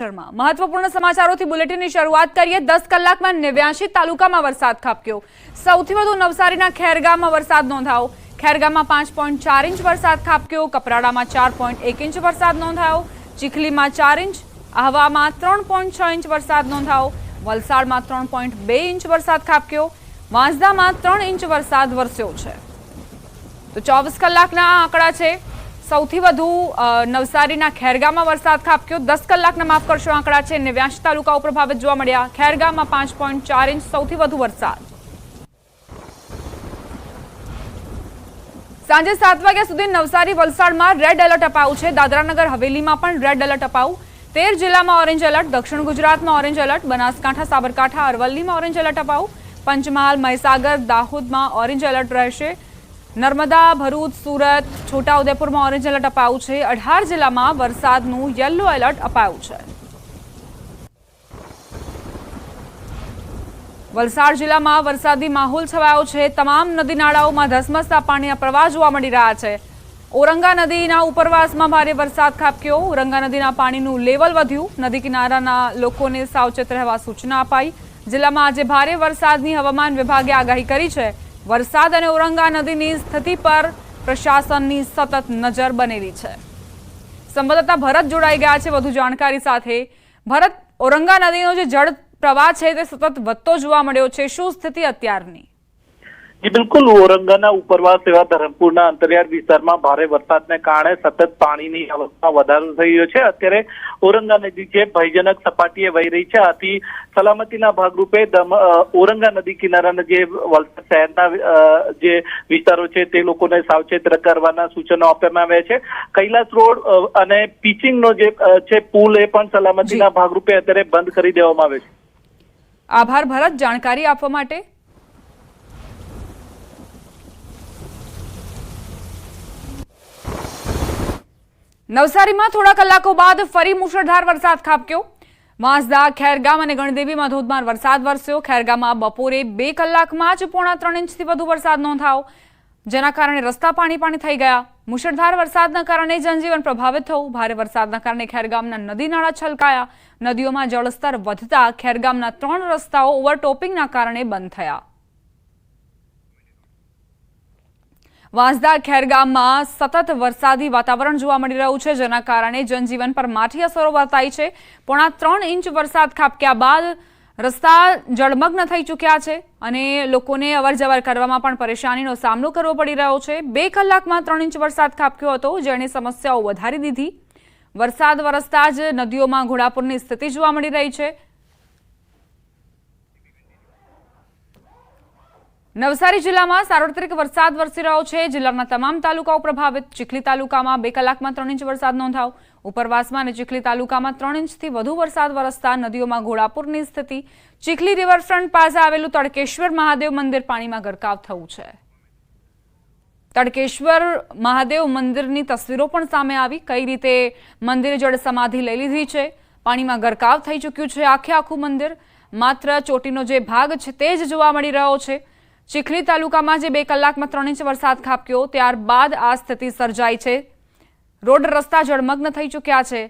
महत्वपूर्ण समाचारों बुलेटिनની શરૂઆત કરીએ। 10 કલાકમાં 89 તાલુકામાં વરસાદ ખાબક્યો। સૌથી વધુ નવસારીના ખેરગામમાં વરસાદ નોંધાયો। ખેરગામમાં 5.4 ઇંચ વરસાદ ખાબક્યો। કપરાડામાં 4.1 ઇંચ વરસાદ નોંધાયો। ચીખલીમાં 4 ઇંચ, આહવામાં 3.6 ઇંચ વરસાદ નોંધાયો। વલસાડમાં 3.2 ઇંચ વરસાદ ખાબક્યો। વાંસદામાં 3 ઇંચ વરસાદ વરસ્યો છે। તો 24 કલાકના આંકડા છે। સૌથી વધુ નવસારીના ખેરગામમાં વરસાદ ખાબક્યો। 10 કલાકના માફ કરશો આંકડા છે। 89 તાલુકાઓ પ્રભાવિત જોવા મળ્યા। ખેરગામમાં 5.4 ઇંચ સૌથી વધુ વરસાદ। સાંજે 7 વાગ્યા સુધી નવસારી વલસાડમાં રેડ એલર્ટ અપાયું છે। દાદરાનગર હવેલીમાં પણ રેડ એલર્ટ અપાયું। 13 જિલ્લામાં ઓરેન્જ એલર્ટ। દક્ષિણ ગુજરાતમાં ઓરેન્જ એલર્ટ। બનાસકાંઠા, સાબરકાંઠા, અરવલ્લીમાં ઓરેન્જ એલર્ટ અપાયું। પંચમહાલ, મહીસાગર, દાહોદમાં ઓરેન્જ એલર્ટ રહેશે। नर्मदा, भरूच, सूरत, छोटाउदेपुर में ऑरेंज एलर्ट अपाયું છે। 18 जिल्लाમાં વરસાદનું યલો એલર્ટ અપાયું છે। વલસાડ જિલ્લામાં વરસાદી માહોલ છવાયો છે। તમામ નદી નાળાઓમાં ધસમસતા પાણીના પ્રવાહ જોવા મળી રહ્યા છે। ઓરંગા નદીના ઉપરવાસમાં ભારે વરસાદ ખાબક્યો। ઓરંગા નદીના પાણીનું લેવલ વધ્યું। નદી કિનારાના લોકોને સાવચેત રહેવા સૂચના અપાઈ। જિલ્લામાં આજે ભારે વરસાદની હવામાન વિભાગે આગાહી કરી છે। वरसाद और औरंगा नदी स्थिति पर प्रशासन सतत नजर बनेली है। संवाददाता भरत जोड़ाई गया है વધુ जानकारी साथे। भरत, औरंगा नदी जो जल प्रवाह है ते सतत વધતો જોવા મળ્યો છે। શું સ્થિતિ અત્યારની? जी बिल्कुल, औरंगाना उपरवास एवं धरमपुरना अंतरियाळ विस्तारमां भारे वरसादने कारणे सतत पाणीनी आवकमां વધારો થઈ રહ્યો છે। અત્યારે औरंगा नदी જે ભયજનક સપાટીએ વહી રહી છે। આથી સલામતીના ભાગરૂપે औरंगा નદી કિનારાના જે વલસાડ શહેરના જે વિસ્તારો છે તે લોકોને સાવચેત કરવાના સૂચનો આપવામાં આવ્યા છે। કૈલાસ રોડ અને પિચિંગનો જે છે પુલ એ પણ સલામતીના ભાગરૂપે અત્યારે બંધ કરી દેવામાં આવ્યો છે। આભાર ભરત જાણકારી આપવા માટે। નવસારીમાં થોડા કલાકો બાદ ફરી મુશળધાર વરસાદ ખાબક્યો। વાંસદા, ખેરગામ અને ગણદેવીમાં ધોધમાર વરસાદ વરસ્યો। ખેરગામમાં બપોરે 2 કલાકમાં જ 3.5 ઇંચથી વધુ વરસાદ નોંધાયો, જેના કારણે રસ્તા પાણી થઈ ગયા। મુશળધાર વરસાદના કારણે જનજીવન પ્રભાવિત થયું। ભારે વરસાદના કારણે ખેરગામના નદી નાળા છલકાયા। નદીઓમાં જળસ્તર વધતા ખેરગામના 3 રસ્તાઓ ઓવરટોપિંગના કારણે બંધ થયા। વાંસદા, ખેરગામમાં સતત વરસાદી વાતાવરણ જોવા મળી રહ્યું છે, જેના કારણે જનજીવન પર માઠી અસરો વર્તાઈ છે। 3.5 ઇંચ વરસાદ ખાબક્યા બાદ રસ્તા જળમગ્ન થઈ ચૂક્યા છે અને લોકોને અવરજવર કરવામાં પણ પરેશાનીનો સામનો કરવો પડી રહ્યો છે। 2 કલાકમાં 3 ઇંચ વરસાદ ખાબક્યો હતો, જેણે સમસ્યાઓ વધારી દીધી। વરસાદ વરસતા જ નદીઓમાં ઘોડાપૂરની સ્થિતિ જોવા મળી રહી છે। નવસારી જિલ્લામાં સાર્વત્રિક વરસાદ વરસી રહ્યો છે। જિલ્લાના તમામ તાલુકાઓ પ્રભાવિત। ચીખલી તાલુકામાં 2 કલાકમાં 3 ઇંચ વરસાદ નોંધાયો। ઉપરવાસમાં અને ચીખલી તાલુકામાં 3 ઇંચથી વધુ વરસાદ વરસતા નદીઓમાં ઘોડાપૂરની સ્થિતિ। ચીખલી રિવરફ્રન્ટ પાસે આવેલું તડકેશ્વર મહાદેવ મંદિર પાણીમાં ગરકાવ થયું છે। તડકેશ્વર મહાદેવ મંદિરની તસવીરો પણ સામે આવી। કઈ રીતે મંદિરે જળ સમાધિ લઈ લીધી છે, પાણીમાં ગરકાવ થઈ ચૂક્યું છે આખું મંદિર। માત્ર ચોટીનો જે ભાગ છે તે જ જોવા મળી રહ્યો છે। ચીખલી તાલુકામાં જે 2 કલાકમાં 3 ઇંચ વરસાદ ખાબક્યો, ત્યારબાદ આ સ્થિતિ સર્જાઈ છે। રોડ રસ્તા જળમગ્ન થઈ ચૂક્યા છે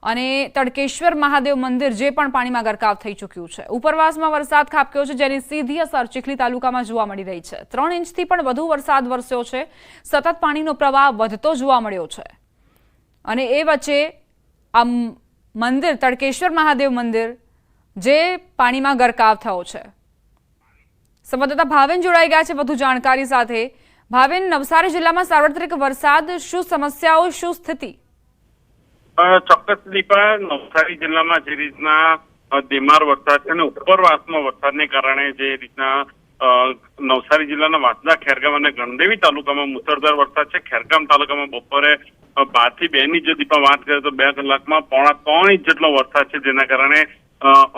અને તડકેશ્વર મહાદેવ મંદિર જે પણ પાણીમાં ગરકાવ થઈ ચૂક્યું છે। ઉપરવાસમાં વરસાદ ખાબક્યો છે, જેની સીધી અસર ચીખલી તાલુકામાં જોવા મળી રહી છે। 3 ઇંચથી પણ વધુ વરસાદ વરસ્યો છે। સતત પાણીનો પ્રવાહ વધતો જોવા મળ્યો છે અને એ વચ્ચે આ મંદિર તડકેશ્વર મહાદેવ મંદિર જે પાણીમાં ગરકાવ થયો છે। સંવાદદાતા ભાવેન જોડાઈ ગયા છે વધુ जानकारी સાથે। ભાવેન, નવસારી જિલ્લામાં સાર્વત્રિક વરસાદ, શું સમસ્યાઓ, શું સ્થિતિ? ચોક્કસ દીપા, નવસારી જિલ્લામાં જે રીતના ધીમાર વરસાદ છે અને ઉપરવાસમાં વરસાદને કારણે જે રીતના નવસારી જિલ્લાના વાંસદા, ખેરગામ અને ગણદેવી તાલુકામાં મુસળધાર વરસાદ છે। ખેરગામ તાલુકામાં બપોરે 12 થી 2 ની જો દીપા વાત કરીએ તો 2 કલાકમાં 3.5 ઇંચ જેટલો વરસાદ છે, જેના કારણે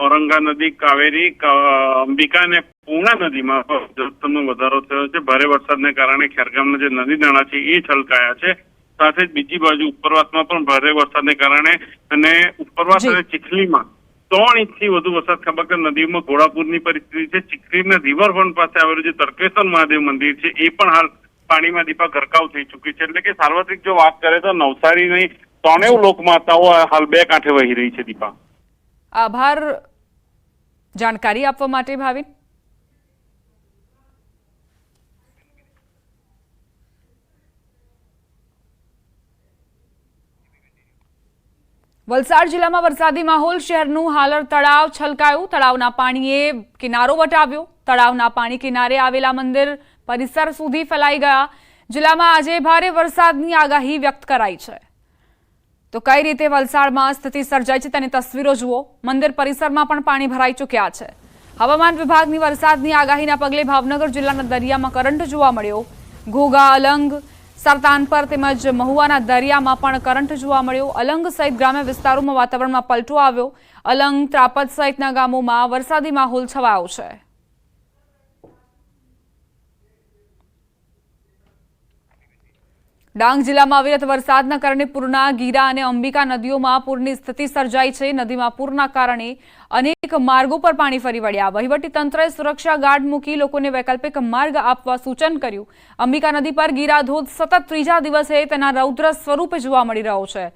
औरंगा नदी, कावेरी, अंबिका ने पूर्णा नदी में जलस्तरનો વધારો થયો છે। ભારે વરસાદને કારણે ખેરગામના જે નદી નાળા છે એ છલકાયા છે। સાથે જ બીજી બાજુ ઉપરવાસમાં પણ ભારે વરસાદને કારણે અને ઉપરવાસ અને ચીખલીમાં 3 ઇંચથી વધુ વરસાદ ખાબકતા નદીઓમાં ઘોડાપૂરની પરિસ્થિતિ છે। ચીખલીના રિવરફ્રન્ટ પાસે આવેલું જે તડકેશ્વર મહાદેવ મંદિર છે એ પણ હાલ પાણીમાં દીપા ગરકાવ થઈ ચૂકી છે। એટલે કે સાર્વત્રિક જો વાત કરે તો નવસારીની 3 લોકમાતાઓ હાલ 2 કાંઠે વહી રહી છે। દીપા, આભાર જાણકારી આપવા માટે ભાવિન. વલસાડ જિલ્લામાં વરસાદી માહોલ. શહેરનું હાલર તળાવ છલકાયું. તળાવના પાણીએ કિનારો વટાવ્યો. તળાવના પાણી કિનારે આવેલા મંદિર પરિસર સુધી ફેલાઈ ગયા. જિલ્લામાં આજે ભારે વરસાદની આગાહી વ્યક્ત કરાઈ છે. તો કઈ રીતે વલસાડમાં સ્થિતિ સર્જાઈ છે તેની તસવીરો જુઓ. મંદિર પરિસરમાં પણ પાણી ભરાઈ ચૂક્યા છે. હવામાન વિભાગની વરસાદની આગાહીના પગલે ભાવનગર જિલ્લાના દરિયામાં કરંટ જોવા મળ્યો. ઘોઘા, અલંગ, સરતાનપર તેમજ મહુવાના દરિયામાં પણ કરંટ જોવા મળ્યો. અલંગ સહિત ગ્રામ્ય વિસ્તારોમાં વાતાવરણમાં પલટો આવ્યો. અલંગ, ત્રાપદ સહિતના ગામોમાં વરસાદી માહોલ છવાયો છે. ડાંગ જિલ્લામાં અવિરત વરસાદના કારણે પૂરના ગીરા અને અંબિકા નદીઓમાં પૂરની સ્થિતિ સર્જાઈ છે. નદીમાં પૂરના કારણે અનેક માર્ગો પર પાણી ફરી વળ્યા. વહીવટીતંત્રએ સુરક્ષા ગાર્ડ મૂકી લોકોને વૈકલ્પિક માર્ગ આપવા સૂચન કર્યું. અંબિકા નદી પર ગીરા ધોધ સતત ત્રીજા દિવસે તેના રૌદ્ર સ્વરૂપે જોવા મળી રહ્યો છે.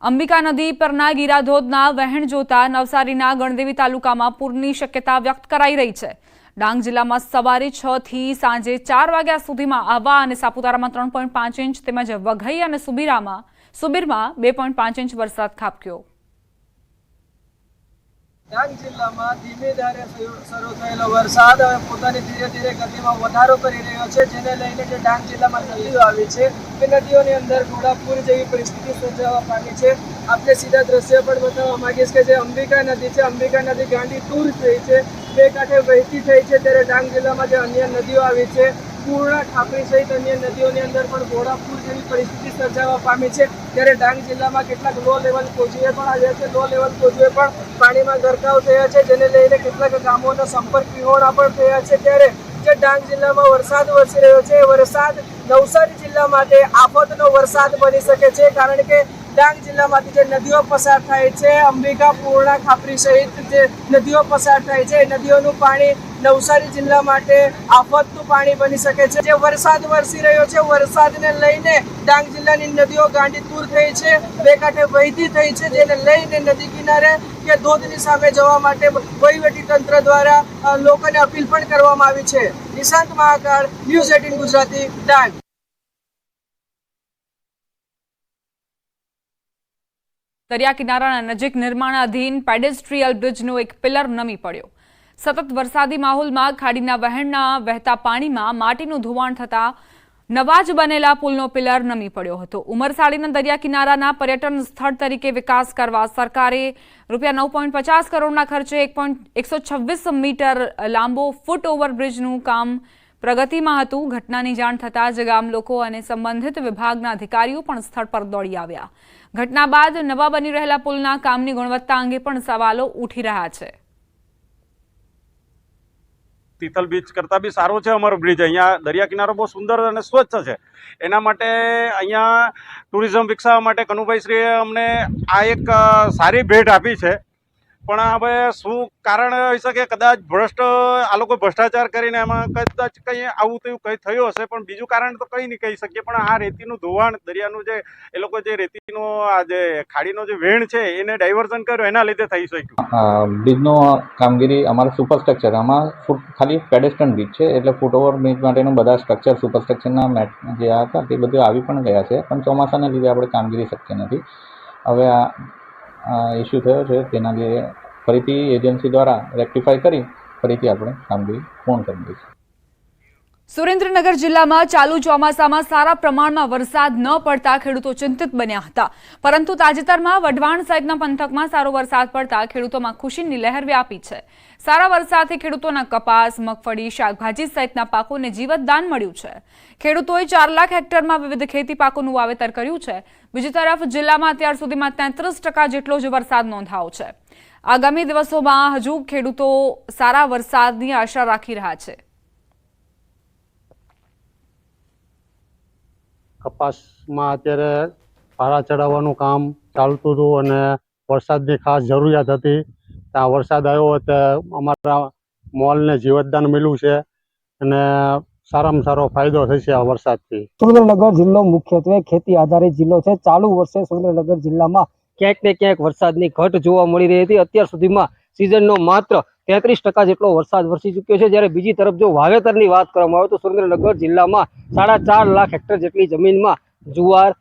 અંબિકા નદી પરના ગીરા ધોધના વહેણ જોતા નવસારીના ગણદેવી તાલુકામાં પૂરની શક્યતા વ્યક્ત કરાઈ રહી છે. ડાંગ જિલ્લામાં સવારે 6 થી સાંજે 4 વાગ્યા સુધીમાં આહવા અને સાપુતારામાં 3.5 ઇંચ તેમજ વઘઈ અને સુબીરમાં 2.5 ઇંચ વરસાદ ખાબક્યો. ડાંગ જિલ્લામાં ધીમે ધારે શરૂ થયેલો વરસાદ હવે પોતાની ધીરે ધીરે ગતિમાં વધારો કરી રહ્યો છે, જેને લઈને જે ડાંગ જિલ્લામાં નદીઓ આવી છે તે નદીઓની અંદર ઘોડાપૂર જેવી પરિસ્થિતિ સર્જાવા પામી છે. આપણે સીધા દ્રશ્ય પણ બતાવવા માંગીશ કે જે અંબિકા નદી છે, અંબિકા નદી ગાંડી ટૂર થઈ છે, બે કાંઠે વહેતી થઈ છે. ત્યારે ડાંગ જિલ્લામાં જે અન્ય નદીઓ આવી છે, પૂર્ણા, ખાપરી સહિત અન્ય નદીઓની અંદર પણ ઘોડાપૂર જેવી પરિસ્થિતિ સર્જાવા પામી છે. ત્યારે ડાંગ જિલ્લામાં કેટલાક લો લેવલ કોઝવે પણ આવ્યા છે. લો લેવલ કોઝવે પણ પાણીમાં ગરકાવ થયા છે, જેને લઈને કેટલાક ગામોનો સંપર્ક વિહોણા પણ થયા છે. ત્યારે જે ડાંગ જિલ્લામાં વરસાદ વરસી રહ્યો છે, વરસાદ નવસારી જિલ્લા માટે આફતનો વરસાદ બની શકે છે. કારણ કે ડાંગ જિલ્લામાંથી જે નદીઓ પસાર થાય છે, અંબિકા, પૂર્ણા, ખાપરી સહિત જે નદીઓ પસાર થાય છે, એ નદીઓનું પાણી નવસારી જિલ્લા માટે આફતનું પાણી બની શકે છે. જે વરસાદ વરસી રહ્યો છે, વરસાદને લઈને ડાંગ જિલ્લાની નદીઓ ગાંડીતુર થઈ છે, બે કાંઠે વહેતી થઈ છે, જેને લઈને નદી કિનારે કે ધોધની સામે જવા માટે વહીવટી તંત્ર દ્વારા લોકોને અપીલ પણ કરવામાં આવી છે. નિશાંત મહાકાળ, ન્યૂઝ 18 ગુજરાતી, ડાંગ. દરિયા કિનારાના નજીક નિર્માણાધીન પેડેસ્ટ્રીયલ બ્રિજનો એક પિલર નમી પડ્યો. સતત વરસાદી માહોલમાં ખાડીના વહેણના વહેતા પાણીમાં માટીનું ધોવાણ થતા નવા જ બનેલા પુલનો પિલર નમી પડ્યો હતો. ઉમરસાડીના દરિયા કિનારાના પર્યટન સ્થળ તરીકે વિકાસ કરવા સરકારે ₹9.50 કરોડના ખર્ચે 126 મીટર લાંબો ફૂટ ઓવર બ્રિજનું કામ પ્રગતિમાં હતું. ઘટનાની જાણ થતાં જ ગામ લોકો અને સંબંધિત વિભાગના અધિકારીઓ પણ સ્થળ પર દોડી આવ્યા. ઘટના બાદ નવા બની રહેલા પુલના કામની ગુણવત્તા અંગે પણ સવાલો ઉઠી રહ્યા છે. તિથલ બીચ કરતાં બી સારો છે અમારો બ્રિજ. અહીંયા દરિયા કિનારો બહુ સુંદર અને સ્વચ્છ છે. એના માટે અહીંયા ટુરિઝમ વિકસાવવા માટે કનુભાઈ શ્રીએ અમને આ એક સારી ભેટ આપી છે. પણ હવે શું કારણ હોઈ શકે, કદાચ આ લોકો ભ્રષ્ટાચાર કરીને એમાં કદાચ કંઈ આવું તેવું કંઈ થયું હશે, પણ બીજું કારણ તો કંઈ નહીં કહી શકીએ. પણ આ રેતીનું ધોવાણ, દરિયાનું જે એ લોકો જે રેતીનો આ જે ખાડીનો જે વેણ છે એને ડાયવર્ઝન કર્યો, એના લીધે થઈ શક્યું. બ્રિજનો કામગીરી અમારા સુપરસ્ટ્રક્ચર, આમાં ખાલી પેડેસ્ટ્રન બ્રિજ છે, એટલે ફૂટઓવર બ્રિજ માટેનું બધા સ્ટ્રક્ચર, સુપરસ્ટ્રક્ચરના મેટ જે હતા તે બધું આવી પણ ગયા છે, પણ ચોમાસાના લીધે આપણે કામગીરી શક્ય નથી. હવે આ ઇસ્યુ થયો છે, તેના લીધે ફરીથી એજન્સી દ્વારા રેક્ટિફાઈ કરી ફરીથી આપણે કામગીરી પૂર્ણ કરી દઈશું. સુરેન્દ્રનગર જિલ્લામાં ચાલુ ચોમાસામાં સારા પ્રમાણમાં વરસાદ ન પડતા ખેડૂતો ચિંતિત બન્યા હતા, પરંતુ તાજેતરમાં વઢવાણ સહિતના પંથકમાં સારો વરસાદ પડતા ખેડૂતોમાં ખુશીની લહેર વ્યાપી છે. સારા વરસાદથી ખેડૂતોના કપાસ, મગફળી, શાકભાજી સહિતના પાકોને જીવતદાન મળ્યું છે. ખેડૂતોએ 4 લાખ હેક્ટરમાં વિવિધ ખેતી પાકોનું વાવેતર કર્યું છે. બીજી તરફ જિલ્લામાં અત્યાર સુધીમાં 33% જેટલો જ વરસાદ નોંધાયો છે. આગામી દિવસોમાં હજુ ખેડૂતો સારા વરસાદની આશા રાખી રહ્યા છે. કપાસમાં અત્યારે પારા ચડાવવાનું કામ ચાલતું હતું અને વરસાદની ખાસ જરૂરિયાત હતી. ત્યાં વરસાદ આવ્યો એટલે અમારા મોલને જીવતદાન મળ્યું છે અને સારામાં સારો ફાયદો થશે આ વરસાદથી. સુરેન્દ્રનગર જિલ્લો મુખ્યત્વે ખેતી આધારિત જિલ્લો છે. ચાલુ વર્ષે સુરેન્દ્રનગર જિલ્લામાં ક્યાંક ને ક્યાંક વરસાદની ઘટ જોવા મળી રહી હતી. અત્યાર સુધીમાં સિઝનનો માત્ર 33% જેટલો વરસાદ વરસી ચૂક્યો છે. જ્યારે બીજી તરફ જો વાવેતરની વાત કરવામાં આવે તો સુરેન્દ્રનગર જિલ્લામાં 4.5 લાખ હેક્ટર જેટલી જમીનમાં જુવાર,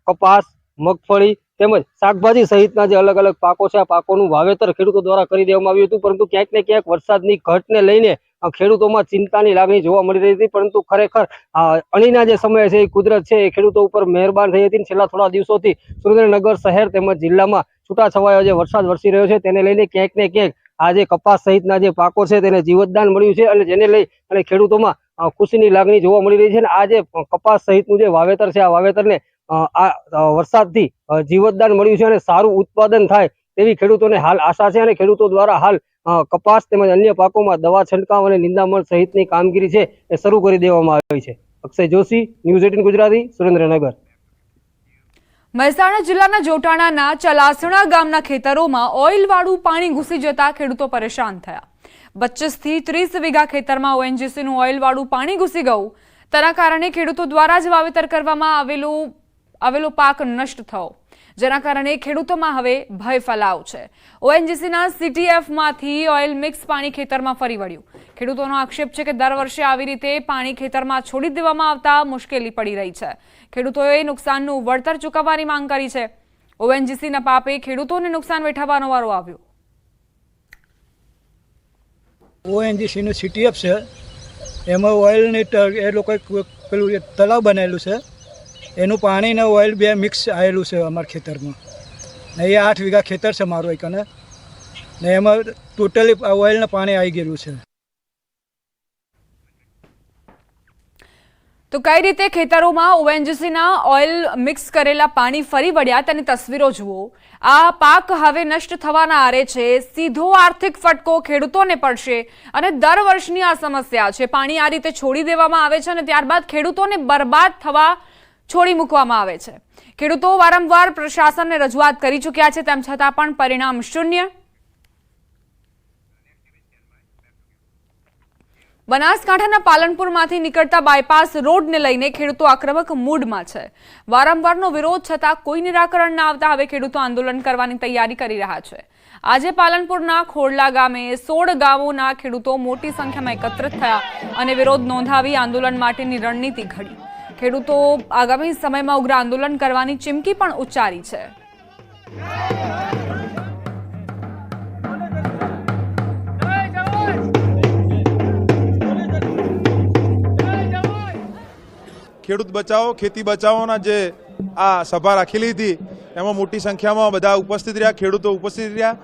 કપાસ, મગફળી તેમજ શાકભાજી સહિતના જે અલગ અલગ પાકો છે આ પાકોનું વાવેતર ખેડૂતો દ્વારા કરી દેવામાં આવ્યું હતું. પરંતુ ક્યાંક ને ક્યાંક વરસાદની ઘટને લઈને ખેડૂતોમાં ચિંતાની લાગણી જોવા મળી રહી હતી. પરંતુ ખરેખર અણીના જે સમય છે એ કુદરત છે એ ખેડૂતો ઉપર મહેરબાન થઈ હતી. છેલ્લા થોડા દિવસોથી સુરેન્દ્રનગર શહેર તેમજ જિલ્લામાં છૂટાછવાયો જે વરસાદ વરસી રહ્યો છે તેને લઈને ક્યાંક ને ક્યાંક આ જે કપાસ સહિતના જે પાકો છે તેને જીવતદાન મળ્યું છે અને જેને લઈ અને ખેડૂતોમાં ખુશીની લાગણી જોવા મળી રહી છે. અને આ જે કપાસ સહિતનું જે વાવેતર છે આ વાવેતરને આ વરસાદથી જીવતદાન મળ્યું છે અને સારું ઉત્પાદન થાય તેવી ખેડૂતોને હાલ આશા છે. અને ખેડૂતો દ્વારા હાલ કપાસ તેમજ અન્ય પાકોમાં દવા છંટકાવ અને નિંદામણ સહિતની કામગીરી છે એ શરૂ કરી દેવામાં આવી છે. અક્ષય જોશી, ન્યૂઝ 18 ગુજરાતી, સુરેન્દ્રનગર. મહેસાણા જિલ્લાના જોટાણાના ચલાસણા ગામના ખેતરોમાં ઓઇલવાળું પાણી ઘૂસી જતા ખેડૂતો પરેશાન થયા. 25 થી 30 વીઘા ખેતરમાં ઓએનજીસીનું ઓઇલવાળું પાણી ઘૂસી ગયું. તેના કારણે ખેડૂતો દ્વારા જ વાવેતર કરવામાં આવેલો પાક નષ્ટ થયો, જેના કારણે ખેડૂતોમાં હવે ભય ફેલાયો છે. ઓએનજીસીના CTF-માંથી ઓઇલ મિક્સ પાણી ખેતરમાં ફરી વળ્યું. ખેડૂતોનો આક્ષેપ છે કે દર વર્ષે આવી રીતે પાણી ખેતરમાં છોડી દેવામાં આવતા મુશ્કેલી પડી રહી છે. ખેડૂતોએ નુકસાનનું વળતર ચૂકવવાની માંગ કરી છે. ઓએનજીસીના પાપે ખેડૂતોને નુકસાન વેઠવવાનો વારો આવ્યો. ઓએનજીસીનું CTF છે, એમાં ઓઇલની એ લોકોએ પેલું તલાવ બનાવેલું છે, એનું પાણી ને ઓઇલ બે મિક્સ આવેલું છે અમારા ખેતરમાં. ને એ 8 વીઘા ખેતર છે મારું એકને, ને એમાં ટોટલી ઓઇલને પાણી આવી ગયેલું છે. તો કઈ રીતે ખેતરોમાં ઓએનજીસીના ઓઇલ મિક્સ કરેલા પાણી ફરી વળ્યા તેની તસવીરો જુઓ. આ પાક હવે નષ્ટ થવાના આરે છે. સીધો આર્થિક ફટકો ખેડૂતોને પડશે અને દર વર્ષની આ સમસ્યા છે. પાણી આ રીતે છોડી દેવામાં આવે છે અને ત્યારબાદ ખેડૂતોને બરબાદ થવા છોડી મૂકવામાં આવે છે. ખેડૂતો વારંવાર પ્રશાસનને રજૂઆત કરી ચૂક્યા છે, તેમ છતાં પણ પરિણામ શૂન્ય. બનાસકાંઠાના પાલનપુરમાંથી નીકળતા બાયપાસ રોડને લઈને ખેડૂતો આક્રમક મૂડમાં છે. વારંવારનો વિરોધ છતાં કોઈ નિરાકરણ ન આવતા હવે ખેડૂતો આંદોલન કરવાની તૈયારી કરી રહ્યા છે. આજે પાલનપુરના ખોડલા ગામે 16 ગામોના ખેડૂતો મોટી સંખ્યામાં એકત્રિત થયા અને વિરોધ નોંધાવી આંદોલન માટેની રણનીતિ ઘડી. ખેડૂતો આગામી સમયમાં ઉગ્ર આંદોલન કરવાની ચીમકી પણ ઉચ્ચારી છે. ખેડૂત બચાવો ખેતી બચાવોના જે આ સભા રાખેલી હતી એમાં મોટી સંખ્યામાં બધા ઉપસ્થિત રહ્યા, ખેડૂતો ઉપસ્થિત રહ્યા.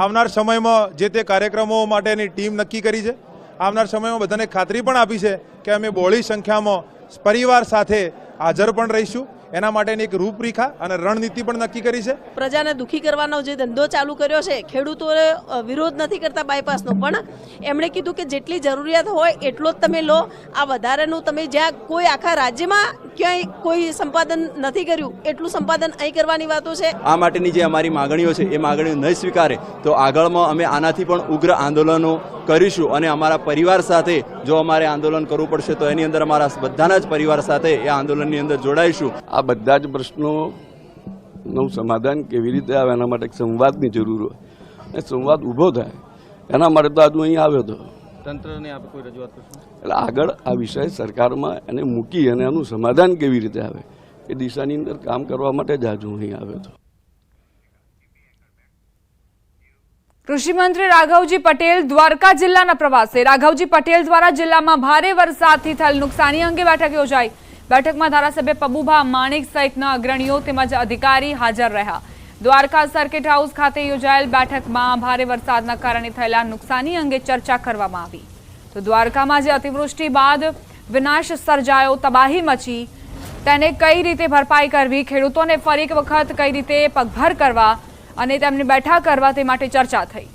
આવનાર સમયમાં જે તે કાર્યક્રમો માટેની ટીમ નક્કી કરી છે. આવનાર સમયમાં બધાને ખાતરી પણ આપી છે કે અમે બહોળી સંખ્યામાં પરિવાર સાથે હાજર પણ રહીશું. એના માટેની એક રૂપરેખા અને રણનીતિ પણ નક્કી કરી છે. પ્રજાને દુઃખી કરવાનો જે ધંધો ચાલુ કર્યો છે, ખેડૂતોએ વિરોધ નથી કરતા બાયપાસનો, પણ એમણે કીધું કે જેટલી જરૂરિયાત હોય એટલો જ તમે લો. આ વધારેનું તમે જ્યાં કોઈ આખા રાજ્યમાં ક્યાંય કોઈ સંપાદન નથી કર્યું એટલું સંપાદન અહીં કરવાની વાતો છે. આ માટેની જે અમારી માગણીઓ છે એ માગણીઓ નહીં સ્વીકારે તો આગળમાં અમે આનાથી પણ ઉગ્ર આંદોલનો કરીશું અને અમારા પરિવાર સાથે જો અમારે આંદોલન કરવું પડશે તો એની અંદર અમારા બધાના જ પરિવાર સાથે એ આંદોલનની અંદર જોડાઈશું. આ બધા જ પ્રશ્નોનું સમાધાન કેવી રીતે આવે એના માટે સંવાદની જરૂર હોય અને સંવાદ ઊભો થાય એના માટે તો આજે અહીં આવ્યો હતો. તંત્રને આપણે કોઈ રજૂઆત કરશું એટલે આગળ આ વિષય સરકારમાં એને મૂકી અને એનું સમાધાન કેવી રીતે આવે એ દિશાની અંદર કામ કરવા માટે જ આજે અહીં આવ્યો હતો. કૃષિ મંત્રી રાઘવજી પટેલ દ્વારકા જિલ્લાના પ્રવાસે. રાઘવજી પટેલ દ્વારા જિલ્લામાં ભારે વરસાદથી થયેલ નુકસાની અંગે બેઠક યોજાઈ. બેઠકમાં ધારાસભ્ય પબુભા માણેક સહિતના અગ્રણીઓ તેમજ અધિકારી હાજર રહ્યા. દ્વારકા સર્કિટ હાઉસ ખાતે યોજાયેલ બેઠકમાં ભારે વરસાદના કારણે થયેલા નુકસાની અંગે ચર્ચા કરવામાં આવી. તો દ્વારકામાં જે અતિવૃષ્ટિ બાદ વિનાશ સર્જાયો, તબાહી મચી, તેને કઈ રીતે ભરપાઈ કરવી, ખેડૂતોને ફરી એક વખત કઈ રીતે પગભર કરવા અને તેમને બેઠા કરવા તે માટે ચર્ચા થઈ.